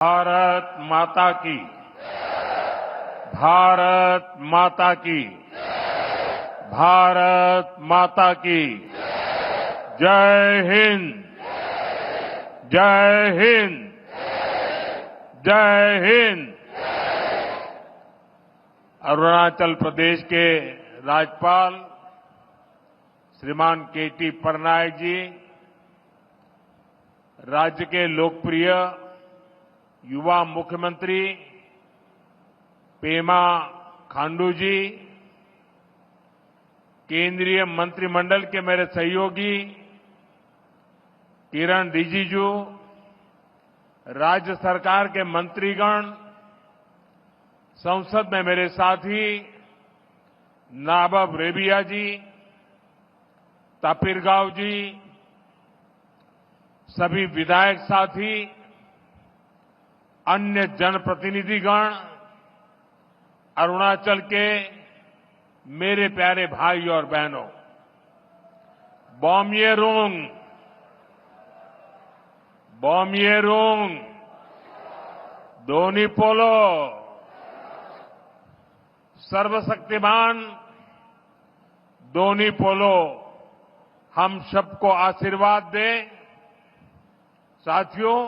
भारत माता की। भारत माता की। भारत माता की। जय हिंद। जय हिंद। जय हिंद। अरुणाचल प्रदेश के राज्यपाल श्रीमान के.टी. पटनायक जी, राज्य के लोकप्रिय युवा मुख्यमंत्री पेमा खांडू जी, केंद्रीय मंत्रिमंडल के मेरे सहयोगी किरण रिजिजू, राज्य सरकार के मंत्रीगण, संसद में मेरे साथी नाबब रेबिया जी, तापिरगांव जी, सभी विधायक साथी, अन्य जनप्रतिनिधिगण, अरुणाचल के मेरे प्यारे भाई और बहनों, बॉमयेरुंग, बॉमयेरुंग, दोनी पोलो, सर्वशक्तिमान दोनी पोलो हम सबको आशीर्वाद दें। साथियों,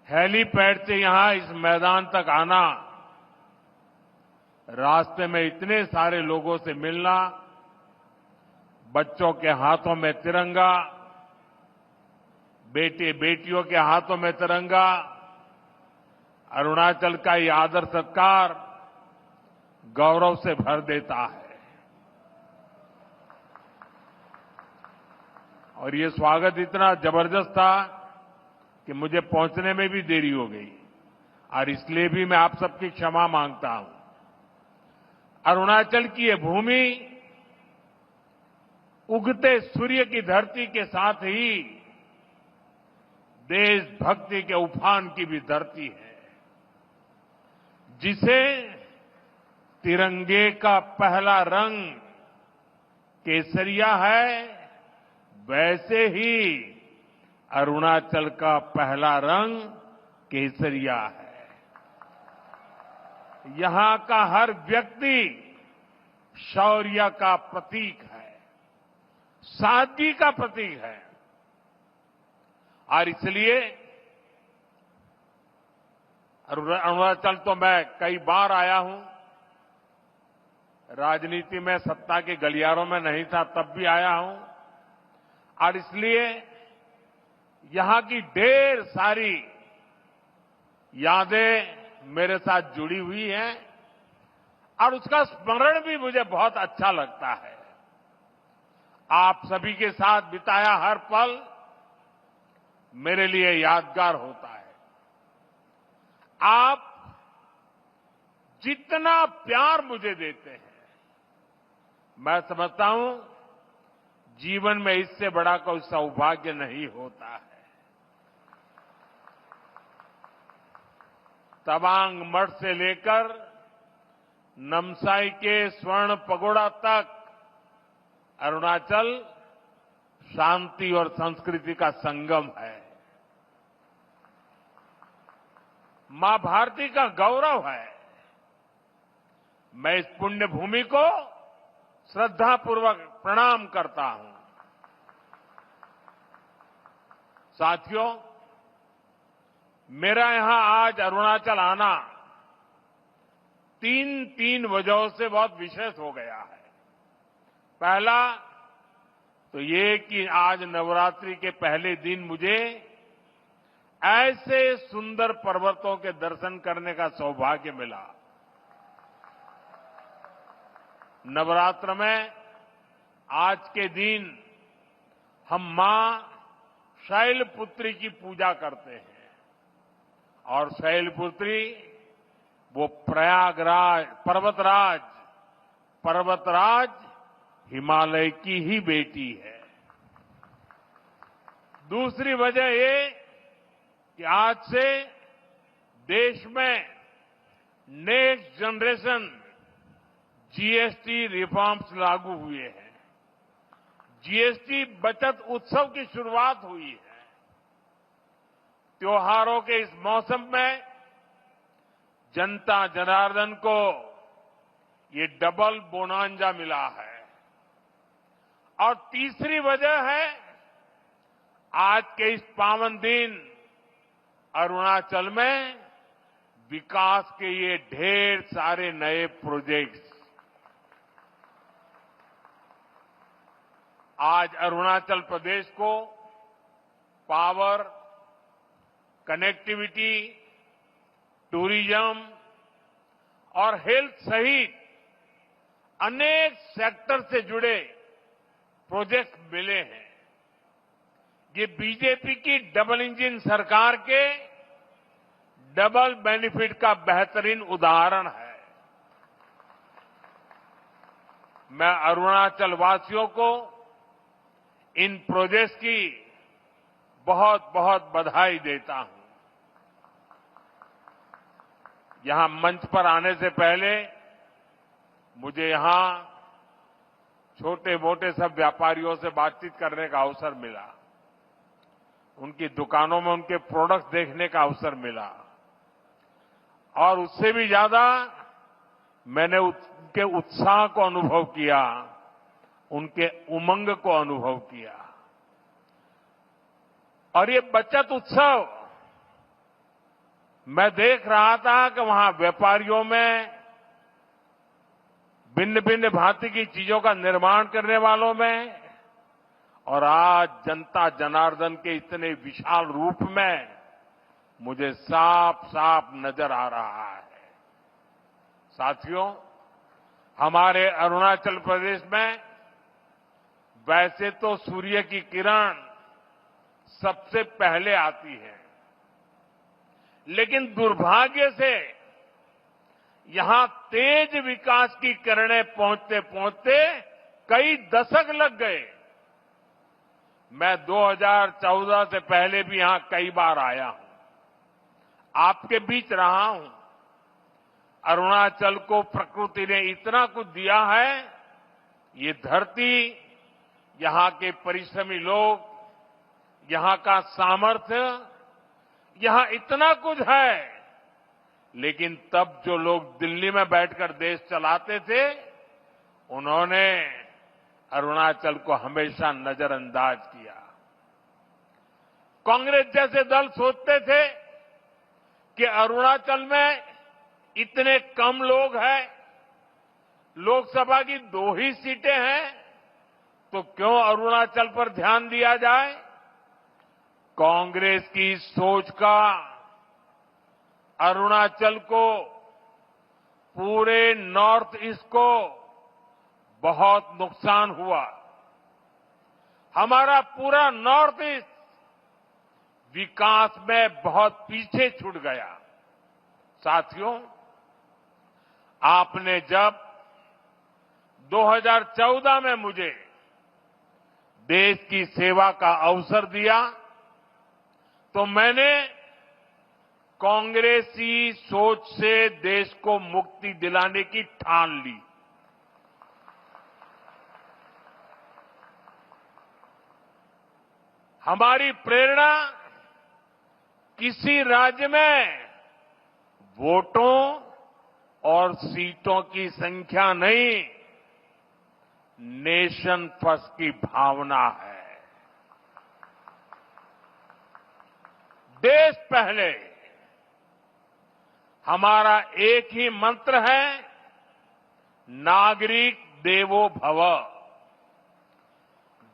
हेलीपैड से यहां इस मैदान तक आना, रास्ते में इतने सारे लोगों से मिलना, बच्चों के हाथों में तिरंगा, बेटे बेटियों के हाथों में तिरंगा, अरुणाचल का ये आदर सत्कार गौरव से भर देता है। और ये स्वागत इतना जबरदस्त था कि मुझे पहुंचने में भी देरी हो गई, और इसलिए भी मैं आप सबकी क्षमा मांगता हूं। अरुणाचल की ये भूमि उगते सूर्य की धरती के साथ ही देशभक्ति के उफान की भी धरती है, जिसे तिरंगे का पहला रंग केसरिया है, वैसे ही अरुणाचल का पहला रंग केसरिया है। यहां का हर व्यक्ति शौर्य का प्रतीक है, सादगी का प्रतीक है, और इसलिए अरुणाचल तो मैं कई बार आया हूं, राजनीति में सत्ता के गलियारों में नहीं था तब भी आया हूं, और इसलिए यहां की ढेर सारी यादें मेरे साथ जुड़ी हुई हैं, और उसका स्मरण भी मुझे बहुत अच्छा लगता है। आप सभी के साथ बिताया हर पल मेरे लिए यादगार होता है। आप जितना प्यार मुझे देते हैं, मैं समझता हूं जीवन में इससे बड़ा कोई सौभाग्य नहीं होता है। तवांग मठ से लेकर नमसाई के स्वर्ण पगोड़ा तक अरुणाचल शांति और संस्कृति का संगम है। मां भारती का गौरव है। मैं इस पुण्य भूमि को श्रद्धापूर्वक प्रणाम करता हूं। साथियों, मेरा यहां आज अरुणाचल आना तीन वजहों से बहुत विशेष हो गया है। पहला तो ये कि आज नवरात्रि के पहले दिन मुझे ऐसे सुंदर पर्वतों के दर्शन करने का सौभाग्य मिला। नवरात्र में आज के दिन हम मां शैलपुत्री की पूजा करते हैं, और शैलपुत्री वो प्रयागराज पर्वतराज हिमालय की ही बेटी है। दूसरी वजह ये कि आज से देश में नेक्स्ट जनरेशन जीएसटी रिफॉर्म्स लागू हुए हैं। जीएसटी बचत उत्सव की शुरुआत हुई है। त्योहारों के इस मौसम में जनता जनार्दन को ये डबल बोनांजा मिला है। और तीसरी वजह है आज के इस पावन दिन अरुणाचल में विकास के ये ढेर सारे नए प्रोजेक्ट्स। आज अरुणाचल प्रदेश को पावर, कनेक्टिविटी, टूरिज्म और हेल्थ सहित अनेक सेक्टर से जुड़े प्रोजेक्ट मिले हैं। ये बीजेपी की डबल इंजन सरकार के डबल बेनिफिट का बेहतरीन उदाहरण है। मैं अरुणाचल वासियों को इन प्रोजेक्ट्स की बहुत बहुत बधाई देता हूं। यहां मंच पर आने से पहले मुझे यहां छोटे मोटे सब व्यापारियों से बातचीत करने का अवसर मिला, उनकी दुकानों में उनके प्रोडक्ट्स देखने का अवसर मिला और उससे भी ज्यादा मैंने उनके उत्साह को अनुभव किया, उनके उमंग को अनुभव किया। और ये बचत उत्सव मैं देख रहा था कि वहां व्यापारियों में, भिन्न भिन्न भांति की चीजों का निर्माण करने वालों में और आज जनता जनार्दन के इतने विशाल रूप में मुझे साफ साफ नजर आ रहा है। साथियों, हमारे अरुणाचल प्रदेश में वैसे तो सूर्य की किरण सबसे पहले आती है, लेकिन दुर्भाग्य से यहां तेज विकास की किरणें पहुंचते पहुंचते कई दशक लग गए। मैं 2014 से पहले भी यहां कई बार आया हूं, आपके बीच रहा हूं। अरुणाचल को प्रकृति ने इतना कुछ दिया है, ये धरती, यहां के परिश्रमी लोग, यहां का सामर्थ्य, यहां इतना कुछ है, लेकिन तब जो लोग दिल्ली में बैठकर देश चलाते थे, उन्होंने अरुणाचल को हमेशा नजरअंदाज किया। कांग्रेस जैसे दल सोचते थे कि अरुणाचल में इतने कम लोग हैं, लोकसभा की 2 ही सीटें हैं, तो क्यों अरुणाचल पर ध्यान दिया जाए। कांग्रेस की सोच का अरुणाचल को, पूरे नॉर्थ ईस्ट को बहुत नुकसान हुआ। हमारा पूरा नॉर्थ ईस्ट विकास में बहुत पीछे छूट गया। साथियों, आपने जब 2014 में मुझे देश की सेवा का अवसर दिया, तो मैंने कांग्रेसी सोच से देश को मुक्ति दिलाने की ठान ली। हमारी प्रेरणा किसी राज्य में वोटों और सीटों की संख्या नहीं, नेशन फर्स्ट की भावना है। देश पहले, हमारा एक ही मंत्र है, नागरिक देवो भव।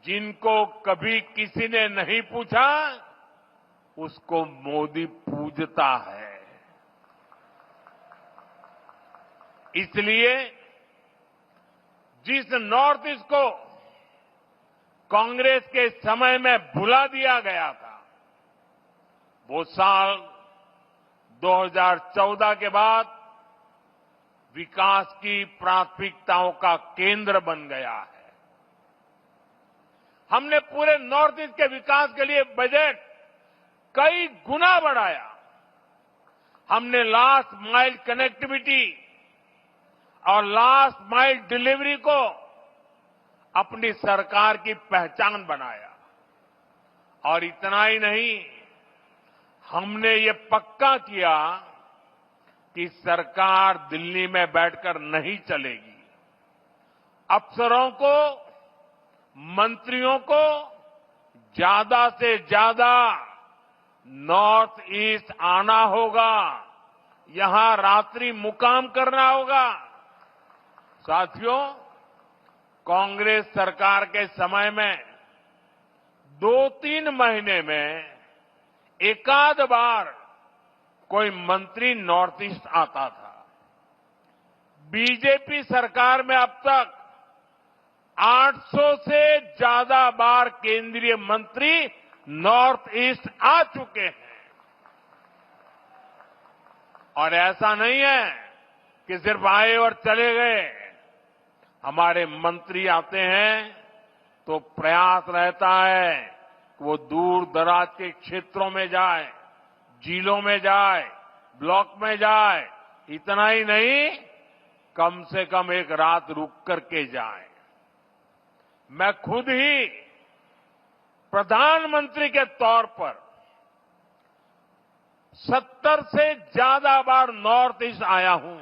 जिनको कभी किसी ने नहीं पूछा, उसको मोदी पूजता है। इसलिए जिस नॉर्थ ईस्ट को कांग्रेस के समय में भुला दिया गया था, वो साल 2014 के बाद विकास की प्राथमिकताओं का केंद्र बन गया है। हमने पूरे नॉर्थ ईस्ट के विकास के लिए बजट कई गुना बढ़ाया। हमने लास्ट माइल कनेक्टिविटी और लास्ट माइल डिलीवरी को अपनी सरकार की पहचान बनाया। और इतना ही नहीं, हमने ये पक्का किया कि सरकार दिल्ली में बैठकर नहीं चलेगी। अफसरों को, मंत्रियों को ज्यादा से ज्यादा नॉर्थ ईस्ट आना होगा, यहां रात्रि मुकाम करना होगा। साथियों, कांग्रेस सरकार के समय में 2-3 महीने में एकाध बार कोई मंत्री नॉर्थ ईस्ट आता था। बीजेपी सरकार में अब तक 800 से ज्यादा बार केंद्रीय मंत्री नॉर्थ ईस्ट आ चुके हैं। और ऐसा नहीं है कि सिर्फ आए और चले गए। हमारे मंत्री आते हैं तो प्रयास रहता है कि वो दूर दराज के क्षेत्रों में जाए, जिलों में जाए, ब्लॉक में जाए। इतना ही नहीं, कम से कम एक रात रुक करके जाए। मैं खुद ही प्रधानमंत्री के तौर पर 70 से ज्यादा बार नॉर्थ ईस्ट आया हूं।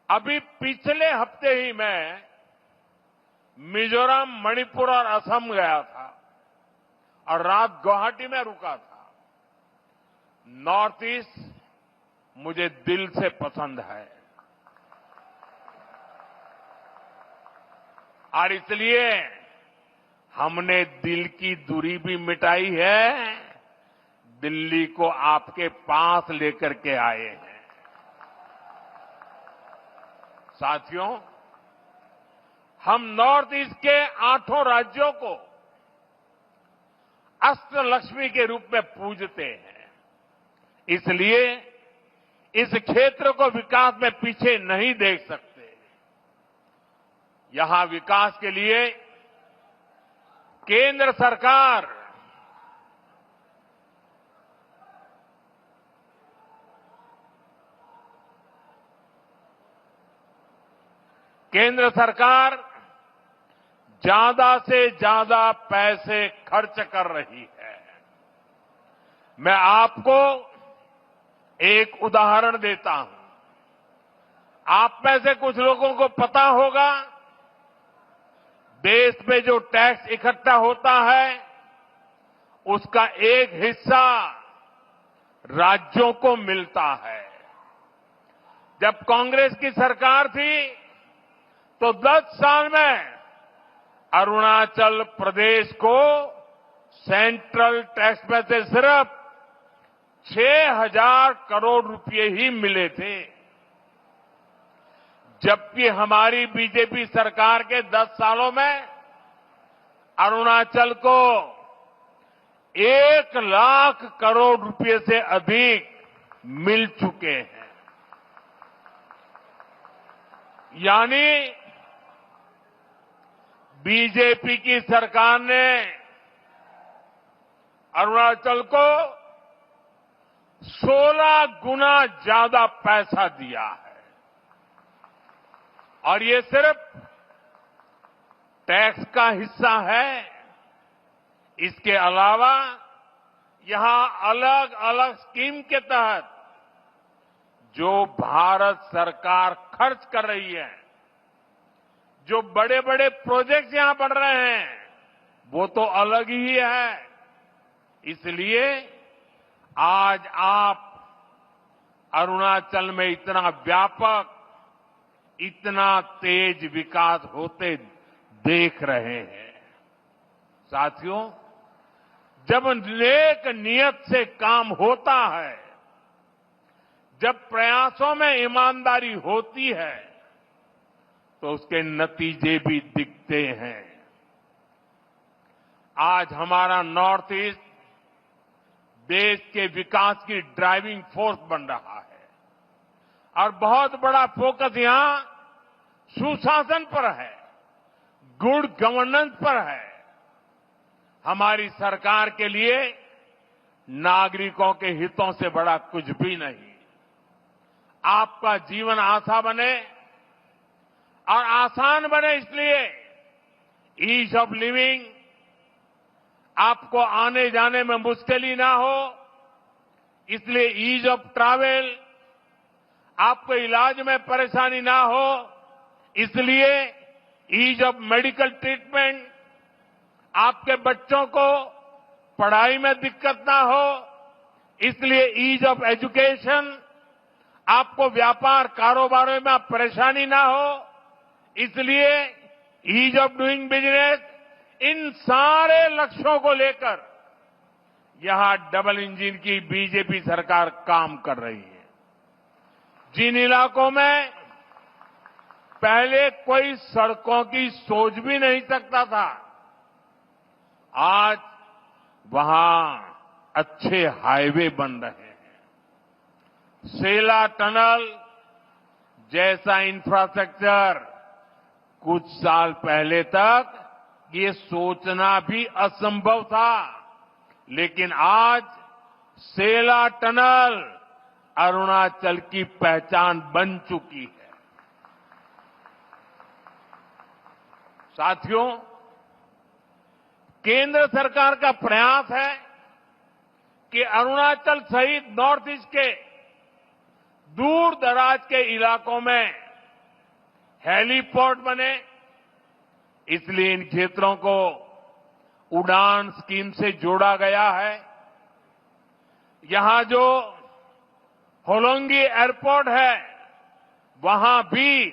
अभी पिछले हफ्ते ही मैं मिजोरम, मणिपुर और असम गया था और रात गुवाहाटी में रुका था। नॉर्थ ईस्ट मुझे दिल से पसंद है और इसलिए हमने दिल की दूरी भी मिटाई है, दिल्ली को आपके पास लेकर के आए हैं। साथियों, हम नॉर्थ ईस्ट के 8 राज्यों को अष्टलक्ष्मी के रूप में पूजते हैं। इसलिए इस क्षेत्र को विकास में पीछे नहीं देख सकते। यहां विकास के लिए केंद्र सरकार ज्यादा से ज्यादा पैसे खर्च कर रही है। मैं आपको एक उदाहरण देता हूं। आप में से कुछ लोगों को पता होगा, देश में जो टैक्स इकट्ठा होता है उसका एक हिस्सा राज्यों को मिलता है। जब कांग्रेस की सरकार थी तो 10 साल में अरुणाचल प्रदेश को सेंट्रल टैक्स में से सिर्फ 6,000 करोड़ रुपए ही मिले थे, जबकि हमारी बीजेपी सरकार के 10 सालों में अरुणाचल को 1 लाख करोड़ रुपए से अधिक मिल चुके हैं। यानी बीजेपी की सरकार ने अरुणाचल को 16 गुना ज्यादा पैसा दिया है। और ये सिर्फ टैक्स का हिस्सा है। इसके अलावा यहां अलग अलग स्कीम के तहत जो भारत सरकार खर्च कर रही है, जो बड़े बड़े प्रोजेक्ट यहां बन रहे हैं, वो तो अलग ही है। इसलिए आज आप अरुणाचल में इतना व्यापक, इतना तेज विकास होते देख रहे हैं। साथियों, जब नेक नियत से काम होता है, जब प्रयासों में ईमानदारी होती है, तो उसके नतीजे भी दिखते हैं। आज हमारा नॉर्थ ईस्ट देश के विकास की ड्राइविंग फोर्स बन रहा है और बहुत बड़ा फोकस यहां सुशासन पर है, गुड गवर्नेंस पर है। हमारी सरकार के लिए नागरिकों के हितों से बड़ा कुछ भी नहीं। आपका जीवन आसान बने और आसान बने, इसलिए ईज ऑफ लिविंग, आपको आने जाने में मुश्किल ना हो, इसलिए ईज ऑफ ट्रैवल, आपको इलाज में परेशानी ना हो, इसलिए ईज ऑफ मेडिकल ट्रीटमेंट, आपके बच्चों को पढ़ाई में दिक्कत ना हो, इसलिए ईज ऑफ एजुकेशन, आपको व्यापार कारोबार में परेशानी ना हो, इसलिए ईज ऑफ डूइंग बिजनेस, इन सारे लक्ष्यों को लेकर यहां डबल इंजन की बीजेपी सरकार काम कर रही है। जिन इलाकों में पहले कोई सड़कों की सोच भी नहीं सकता था, आज वहां अच्छे हाईवे बन रहे हैं। सेला टनल जैसा इंफ्रास्ट्रक्चर कुछ साल पहले तक ये सोचना भी असंभव था, लेकिन आज सेला टनल अरुणाचल की पहचान बन चुकी है। साथियों, केंद्र सरकार का प्रयास है कि अरुणाचल सहित नॉर्थ ईस्ट के दूर दराज के इलाकों में हेलीपोर्ट बने, इसलिए इन क्षेत्रों को उड़ान स्कीम से जोड़ा गया है। यहां जो होलोंगी एयरपोर्ट है, वहां भी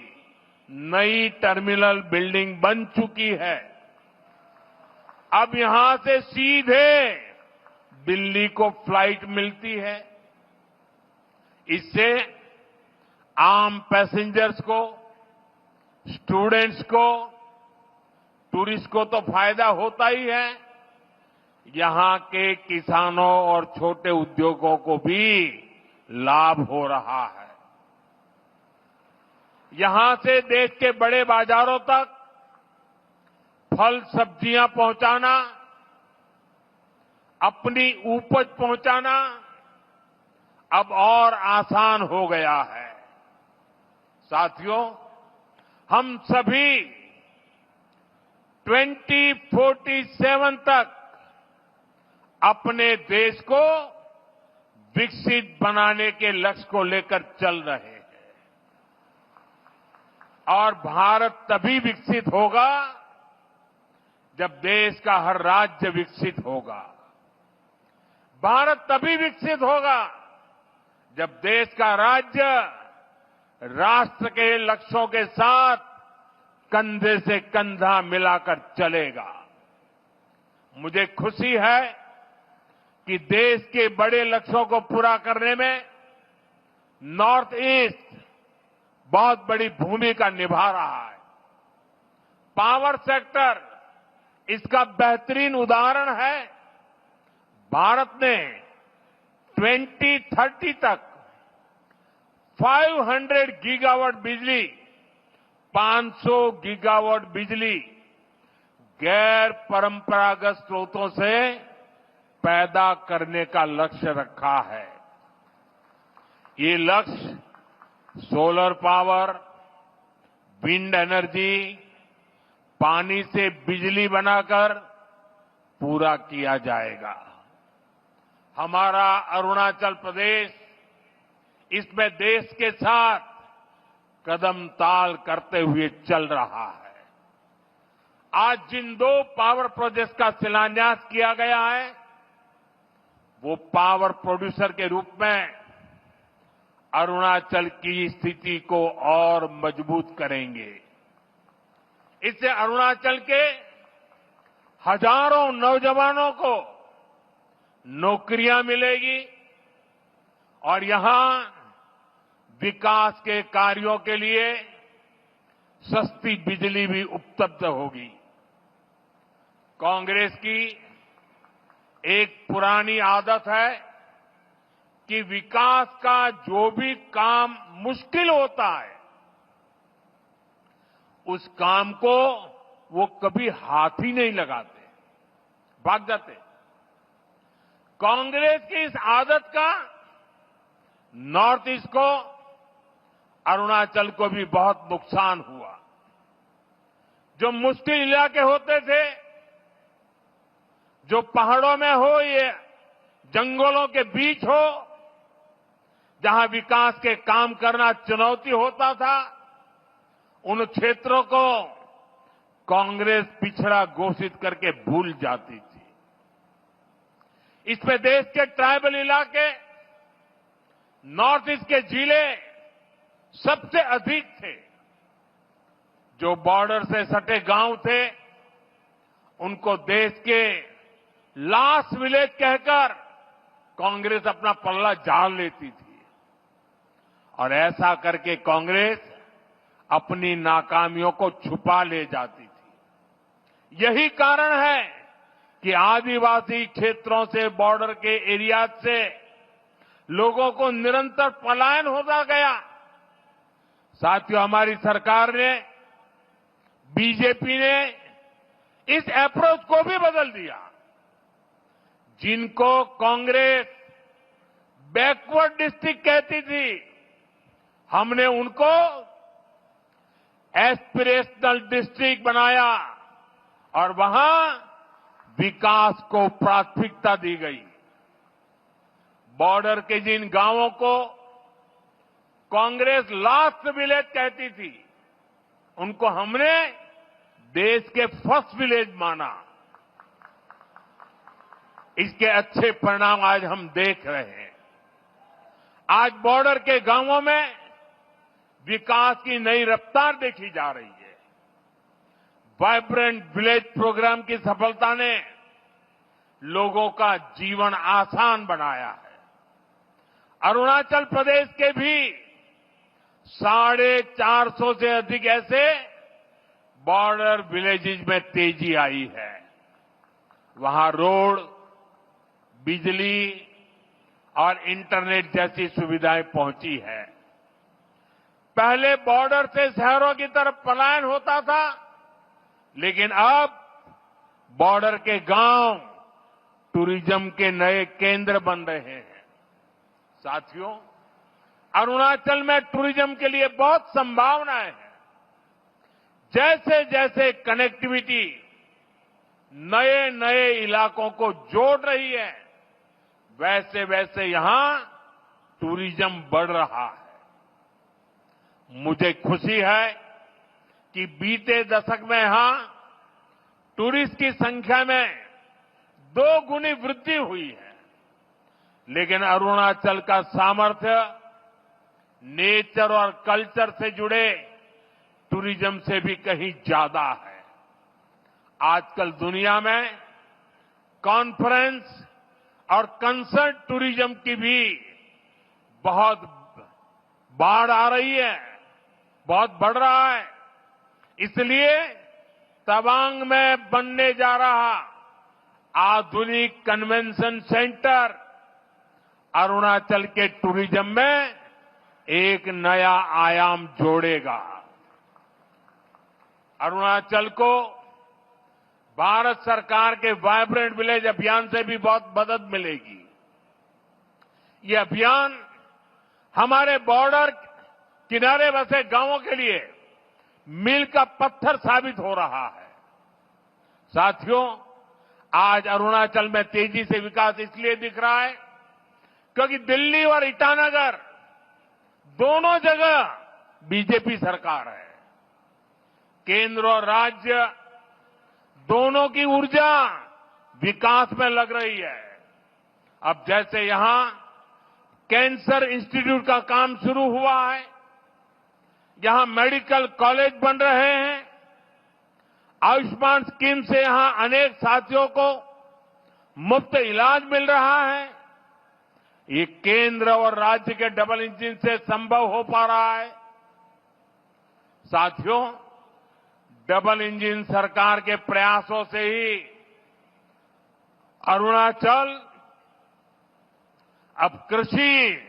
नई टर्मिनल बिल्डिंग बन चुकी है। अब यहां से सीधे दिल्ली को फ्लाइट मिलती है। इससे आम पैसेंजर्स को, स्टूडेंट्स को, टूरिस्ट को तो फायदा होता ही है, यहां के किसानों और छोटे उद्योगों को भी लाभ हो रहा है। यहां से देश के बड़े बाजारों तक फल सब्जियां पहुंचाना, अपनी उपज पहुंचाना अब और आसान हो गया है। साथियों, हम सभी 2047 तक अपने देश को विकसित बनाने के लक्ष्य को लेकर चल रहे हैं। और भारत तभी विकसित होगा जब देश का हर राज्य विकसित होगा। भारत तभी विकसित होगा जब देश का राज्य राष्ट्र के लक्ष्यों के साथ कंधे से कंधा मिलाकर चलेगा। मुझे खुशी है कि देश के बड़े लक्ष्यों को पूरा करने में नॉर्थ ईस्ट बहुत बड़ी भूमिका निभा रहा है। पावर सेक्टर इसका बेहतरीन उदाहरण है। भारत ने 2030 तक 500 गीगावाट बिजली, 500 गीगावाट बिजली गैर परंपरागत स्रोतों से पैदा करने का लक्ष्य रखा है। ये लक्ष्य सोलर पावर, विंड एनर्जी, पानी से बिजली बनाकर पूरा किया जाएगा। हमारा अरुणाचल प्रदेश इसमें देश के साथ कदम ताल करते हुए चल रहा है। आज जिन 2 पावर प्रोजेक्ट्स का शिलान्यास किया गया है, वो पावर प्रोड्यूसर के रूप में अरुणाचल की स्थिति को और मजबूत करेंगे। इससे अरुणाचल के हजारों नौजवानों को नौकरियां मिलेगी और यहां विकास के कार्यों के लिए सस्ती बिजली भी उपलब्ध होगी। कांग्रेस की एक पुरानी आदत है कि विकास का जो भी काम मुश्किल होता है, उस काम को वो कभी हाथ ही नहीं लगाते, भाग जाते। कांग्रेस की इस आदत का नॉर्थ ईस्ट को, अरुणाचल को भी बहुत नुकसान हुआ। जो मुश्किल इलाके होते थे, जो पहाड़ों में हो, ये जंगलों के बीच हो, जहां विकास के काम करना चुनौती होता था, उन क्षेत्रों को कांग्रेस पिछड़ा घोषित करके भूल जाती थी। इसमें देश के ट्राइबल इलाके, नॉर्थ ईस्ट के जिले सबसे अधिक थे। जो बॉर्डर से सटे गांव थे, उनको देश के लास्ट विलेज कहकर कांग्रेस अपना पल्ला झाड़ लेती थी। और ऐसा करके कांग्रेस अपनी नाकामियों को छुपा ले जाती थी। यही कारण है कि आदिवासी क्षेत्रों से, बॉर्डर के एरिया से लोगों को निरंतर पलायन होता गया। साथियों, हमारी सरकार ने, बीजेपी ने इस अप्रोच को भी बदल दिया। जिनको कांग्रेस बैकवर्ड डिस्ट्रिक्ट कहती थी, हमने उनको एस्पिरेशनल डिस्ट्रिक्ट बनाया और वहां विकास को प्राथमिकता दी गई। बॉर्डर के जिन गांवों को कांग्रेस लास्ट विलेज कहती थी, उनको हमने देश के फर्स्ट विलेज माना। इसके अच्छे परिणाम आज हम देख रहे हैं। आज बॉर्डर के गांवों में विकास की नई रफ्तार देखी जा रही है। वाइब्रेंट विलेज प्रोग्राम की सफलता ने लोगों का जीवन आसान बनाया है। अरुणाचल प्रदेश के भी 450 से अधिक ऐसे बॉर्डर विलेजेस में तेजी आई है। वहां रोड, बिजली और इंटरनेट जैसी सुविधाएं पहुंची है। पहले बॉर्डर से शहरों की तरफ पलायन होता था, लेकिन अब बॉर्डर के गांव टूरिज्म के नए केंद्र बन रहे हैं। साथियों, अरुणाचल में टूरिज्म के लिए बहुत संभावनाएं हैं। जैसे जैसे कनेक्टिविटी नए नए इलाकों को जोड़ रही है, वैसे वैसे यहां टूरिज्म बढ़ रहा है। मुझे खुशी है कि बीते दशक में यहां टूरिस्ट की संख्या में 2 गुनी वृद्धि हुई है। लेकिन अरुणाचल का सामर्थ्य नेचर और कल्चर से जुड़े टूरिज्म से भी कहीं ज्यादा है। आजकल दुनिया में कॉन्फ्रेंस और कंसर्ट टूरिज्म की भी बहुत बाढ़ आ रही है, बहुत बढ़ रहा है। इसलिए तवांग में बनने जा रहा आधुनिक कन्वेंशन सेंटर अरुणाचल के टूरिज्म में एक नया आयाम जोड़ेगा। अरुणाचल को भारत सरकार के वाइब्रेंट विलेज अभियान से भी बहुत मदद मिलेगी। ये अभियान हमारे बॉर्डर किनारे बसे गांवों के लिए मील का पत्थर साबित हो रहा है। साथियों, आज अरुणाचल में तेजी से विकास इसलिए दिख रहा है क्योंकि दिल्ली और ईटानगर दोनों जगह बीजेपी सरकार है। केंद्र और राज्य दोनों की ऊर्जा विकास में लग रही है। अब जैसे यहां कैंसर इंस्टीट्यूट का काम शुरू हुआ है, यहां मेडिकल कॉलेज बन रहे हैं, आयुष्मान स्कीम से यहां अनेक साथियों को मुफ्त इलाज मिल रहा है। ये केंद्र और राज्य के डबल इंजन से संभव हो पा रहा है। साथियों, डबल इंजन सरकार के प्रयासों से ही अरुणाचल अब कृषि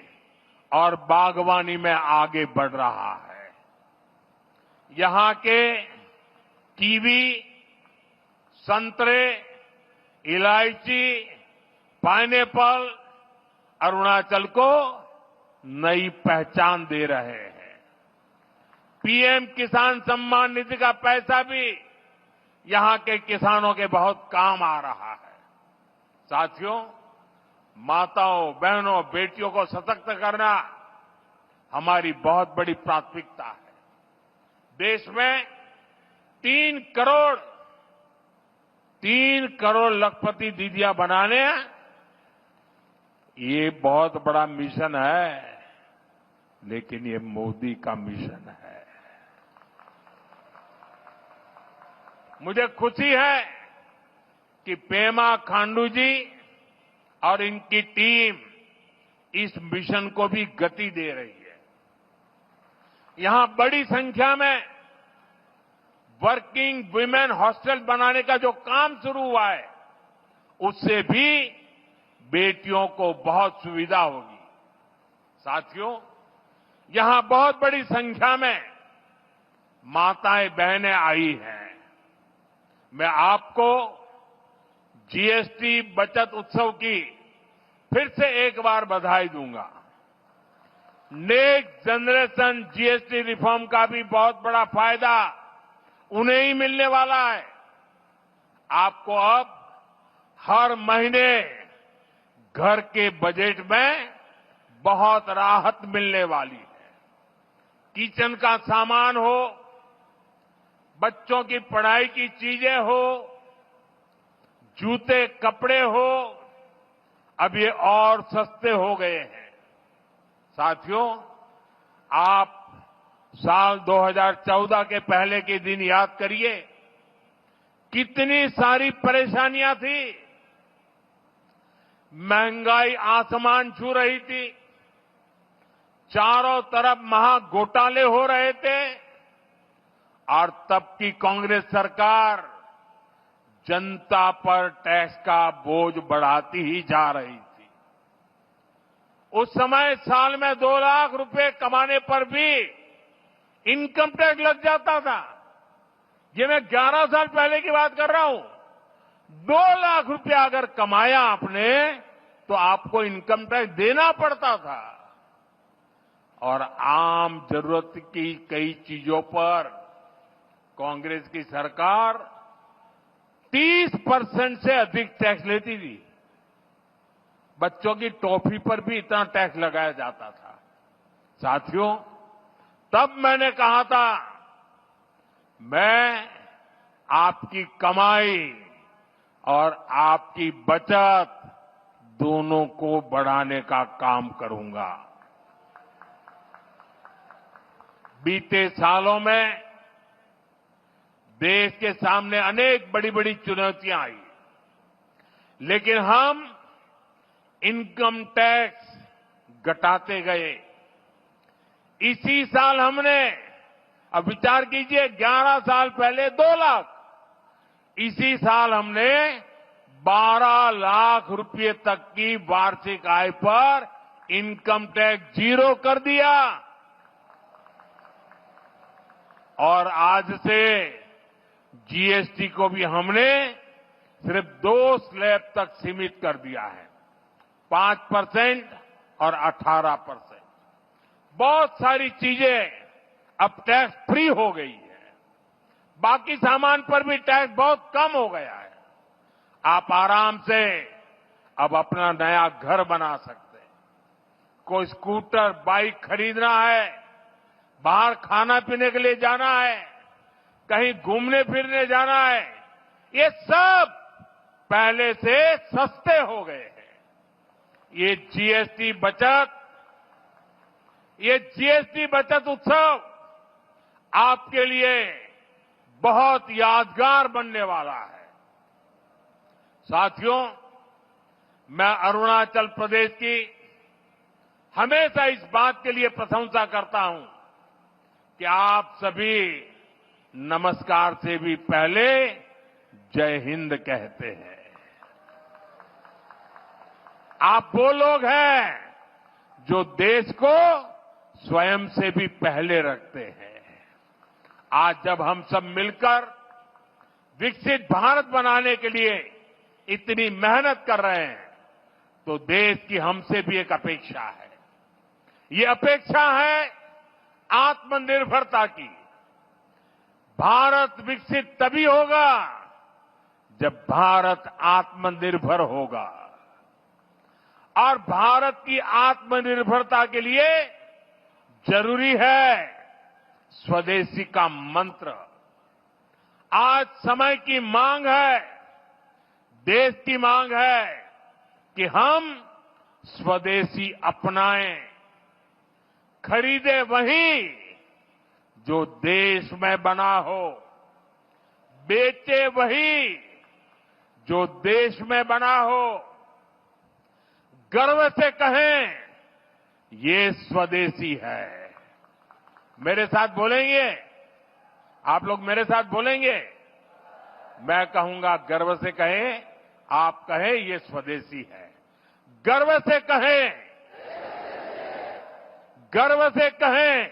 और बागवानी में आगे बढ़ रहा है। यहां के कीवी, संतरे, इलायची, पाइनएप्पल अरुणाचल को नई पहचान दे रहे हैं। पीएम किसान सम्मान निधि का पैसा भी यहां के किसानों के बहुत काम आ रहा है। साथियों, माताओं, बहनों, बेटियों को सशक्त करना हमारी बहुत बड़ी प्राथमिकता है। देश में 3 करोड़ लखपति दीदियां बनाने हैं, ये बहुत बड़ा मिशन है, लेकिन ये मोदी का मिशन है। मुझे खुशी है कि पेमा खांडू जी और इनकी टीम इस मिशन को भी गति दे रही है। यहां बड़ी संख्या में वर्किंग वुमेन हॉस्टल बनाने का जो काम शुरू हुआ है, उससे भी बेटियों को बहुत सुविधा होगी। साथियों, यहां बहुत बड़ी संख्या में माताएं बहनें आई हैं। मैं आपको जीएसटी बचत उत्सव की फिर से एक बार बधाई दूंगा। नेक्स्ट जनरेशन जीएसटी रिफॉर्म का भी बहुत बड़ा फायदा उन्हें ही मिलने वाला है। आपको अब हर महीने घर के बजट में बहुत राहत मिलने वाली है। किचन का सामान हो, बच्चों की पढ़ाई की चीजें हो, जूते कपड़े हो, अब ये और सस्ते हो गए हैं। साथियों, आप साल 2014 के पहले के दिन याद करिए, कितनी सारी परेशानियां थी। महंगाई आसमान छू रही थी, चारों तरफ महा घोटाले हो रहे थे, और तब की कांग्रेस सरकार जनता पर टैक्स का बोझ बढ़ाती ही जा रही थी। उस समय साल में 2 लाख रुपए कमाने पर भी इनकम टैक्स लग जाता था। ये मैं 11 साल पहले की बात कर रहा हूं। 2 लाख रुपया अगर कमाया आपने तो आपको इनकम टैक्स देना पड़ता था। और आम जरूरत की कई चीजों पर कांग्रेस की सरकार 30% से अधिक टैक्स लेती थी। बच्चों की टॉफी पर भी इतना टैक्स लगाया जाता था। साथियों, तब मैंने कहा था, मैं आपकी कमाई और आपकी बचत दोनों को बढ़ाने का काम करूंगा। बीते सालों में देश के सामने अनेक बड़ी बड़ी चुनौतियां आई, लेकिन हम इनकम टैक्स घटाते गए। इसी साल हमने, अब विचार कीजिए, 11 साल पहले 2 लाख, इसी साल हमने 12 लाख रुपए तक की वार्षिक आय पर इनकम टैक्स 0 कर दिया। और आज से जीएसटी को भी हमने सिर्फ 2 स्लैब तक सीमित कर दिया है, 5% और 18%। बहुत सारी चीजें अब टैक्स फ्री हो गई है। बाकी सामान पर भी टैक्स बहुत कम हो गया है। आप आराम से अब अपना नया घर बना सकते हैं। कोई स्कूटर, बाइक खरीदना है, बाहर खाना पीने के लिए जाना है, कहीं घूमने फिरने जाना है, ये सब पहले से सस्ते हो गए हैं। ये जीएसटी बचत उत्सव आपके लिए बहुत यादगार बनने वाला है। साथियों, मैं अरुणाचल प्रदेश की हमेशा इस बात के लिए प्रशंसा करता हूं कि आप सभी नमस्कार से भी पहले जय हिंद कहते हैं। आप वो लोग हैं जो देश को स्वयं से भी पहले रखते हैं। आज जब हम सब मिलकर विकसित भारत बनाने के लिए इतनी मेहनत कर रहे हैं, तो देश की हमसे भी एक अपेक्षा है। ये अपेक्षा है आत्मनिर्भरता की। भारत विकसित तभी होगा जब भारत आत्मनिर्भर होगा। और भारत की आत्मनिर्भरता के लिए जरूरी है स्वदेशी का मंत्र। आज समय की मांग है, देश की मांग है कि हम स्वदेशी अपनाएं, खरीदे वही जो देश में बना हो, बेचे वही जो देश में बना हो, गर्व से कहें ये स्वदेशी है। मेरे साथ बोलेंगे? आप लोग मेरे साथ बोलेंगे? मैं कहूंगा गर्व से कहें, आप कहें ये स्वदेशी है। गर्व से कहें, गर्व से कहें,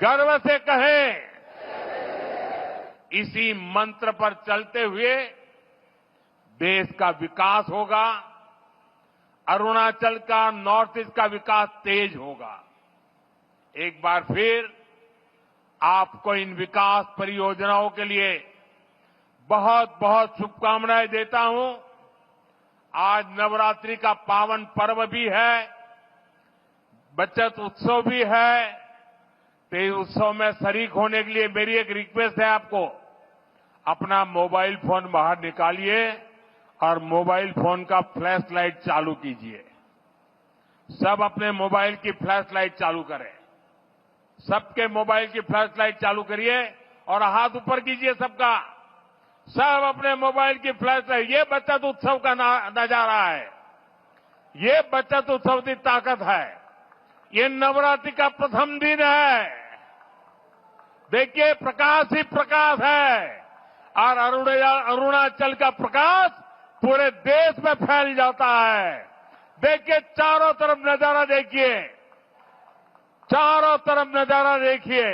गर्व से कहें। इसी मंत्र पर चलते हुए देश का विकास होगा, अरुणाचल का, नॉर्थ ईस्ट का विकास तेज होगा। एक बार फिर आपको इन विकास परियोजनाओं के लिए बहुत बहुत शुभकामनाएं देता हूं। आज नवरात्रि का पावन पर्व भी है, बचत उत्सव भी है। तो इस उत्सव में शरीक होने के लिए मेरी एक रिक्वेस्ट है आपको, अपना मोबाइल फोन बाहर निकालिए और मोबाइल फोन का फ्लैश लाइट चालू कीजिए। सब अपने मोबाइल की फ्लैश लाइट चालू करें। सबके मोबाइल की फ्लैश लाइट चालू करिए और हाथ ऊपर कीजिए सबका। सब अपने मोबाइल की फ्लैश लाइट। ये बचत उत्सव का नजारा है, ये बचत उत्सव की ताकत है। ये नवरात्रि का प्रथम दिन है। देखिए प्रकाश ही प्रकाश है और अरुणाचल का प्रकाश पूरे देश में फैल जाता है। देखिए चारों तरफ नजारा देखिए, चारों तरफ नजारा देखिए,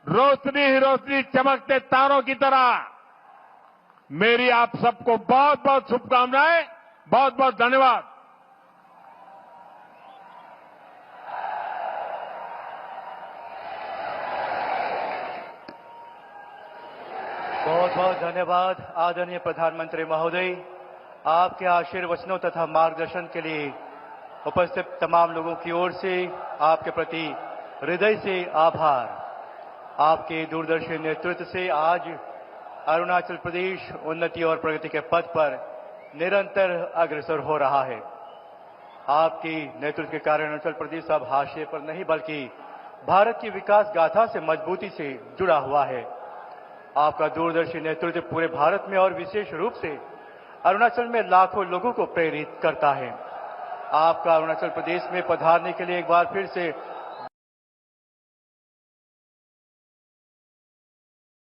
रोशनी ही रोशनी, चमकते तारों की तरह। मेरी आप सबको बहुत बहुत शुभकामनाएं, बहुत बहुत धन्यवाद। बहुत बहुत धन्यवाद आदरणीय प्रधानमंत्री महोदय। आपके आशीर्वचनों तथा मार्गदर्शन के लिए उपस्थित तमाम लोगों की ओर से आपके प्रति हृदय से आभार। आपके दूरदर्शी नेतृत्व से आज अरुणाचल प्रदेश उन्नति और प्रगति के पथ पर निरंतर अग्रसर हो रहा है। आपके नेतृत्व के कारण अरुणाचल प्रदेश अब हाशिए पर नहीं बल्कि भारत की विकास गाथा से मजबूती से जुड़ा हुआ है। आपका दूरदर्शी नेतृत्व पूरे भारत में और विशेष रूप से अरुणाचल में लाखों लोगों को प्रेरित करता है। आपका अरुणाचल प्रदेश में पधारने के लिए एक बार फिर से